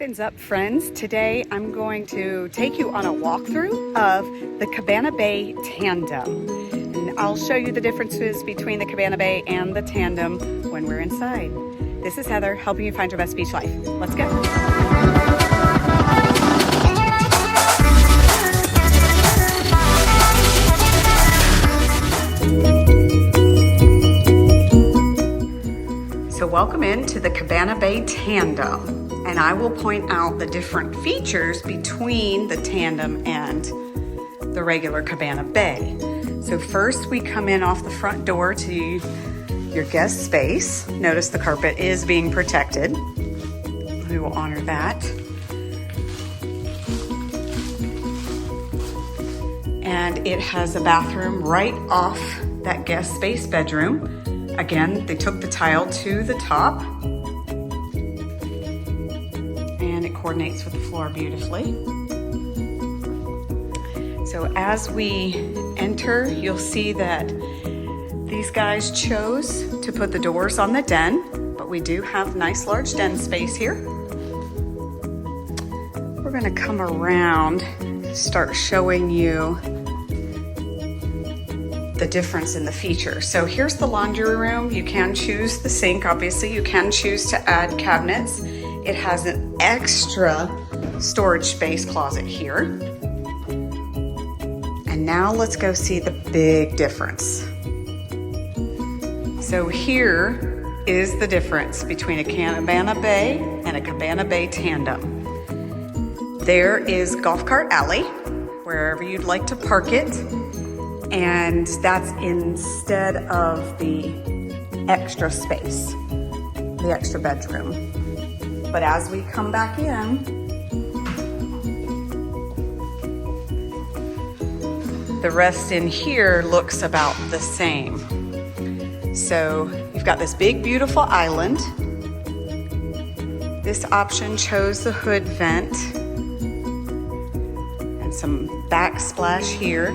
Muffins Up, friends. Today I'm going to take you on a walkthrough of the Cabana Bay Tandem. And I'll show you the differences between the Cabana Bay and the Tandem when we're inside. This is Heather, helping you find your best beach life. Let's go. So welcome into the Cabana Bay Tandem, and I will point out the different features between the Tandem and the regular Cabana Bay. So first we come in off the front door to your guest space. Notice the carpet is being protected. We will honor that. And it has a bathroom right off that guest space bedroom. Again, they took the tile to the top and it coordinates with the floor beautifully. So as we enter, you'll see that these guys chose to put the doors on the den, but we do have nice large den space here. We're gonna come around, start showing you the difference in the features. So here's the laundry room. You can choose the sink, obviously. You can choose to add cabinets. It has an extra storage space closet here. And now let's go see the big difference. So here is the difference between a Cabana Bay and a Cabana Bay Tandem. There is golf cart alley, wherever you'd like to park it. And that's instead of the extra space, the extra bedroom. But as we come back in, the rest in here looks about the same. So you've got this big, beautiful island. This option chose the hood vent and some backsplash here.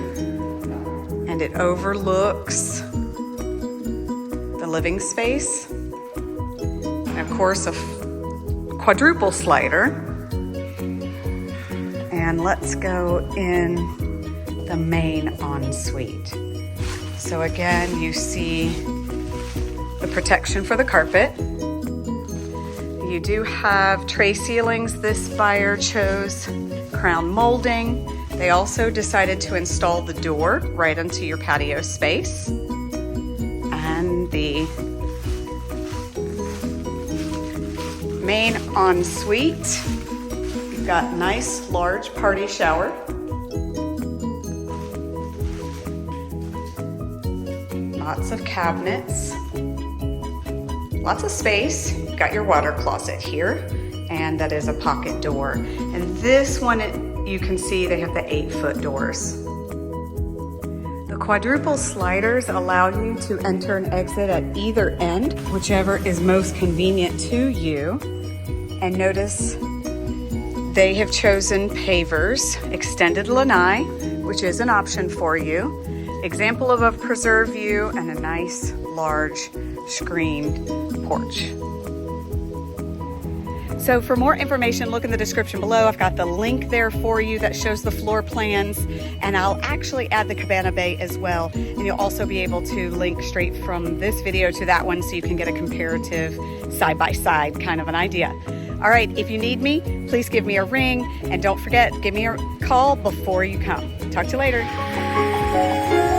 And it overlooks the living space. And of course, a quadruple slider. And let's go in the main ensuite. So again, you see the protection for the carpet. You do have tray ceilings. This buyer chose crown molding. They also decided to install the door right into your patio space. And the main ensuite, you've got nice large party shower. Lots of cabinets, lots of space. You've got your water closet here, and that is a pocket door. And this one, you can see they have the 8-foot doors. The quadruple sliders allow you to enter and exit at either end, whichever is most convenient to you. And notice they have chosen pavers, extended lanai, which is an option for you. Example of a preserve view and a nice large screened porch. So for more information, look in the description below. I've got the link there for you that shows the floor plans, and I'll actually add the Cabana Bay as well. And you'll also be able to link straight from this video to that one so you can get a comparative side-by-side kind of an idea. All right, if you need me, please give me a ring, and don't forget, give me a call before you come. Talk to you later.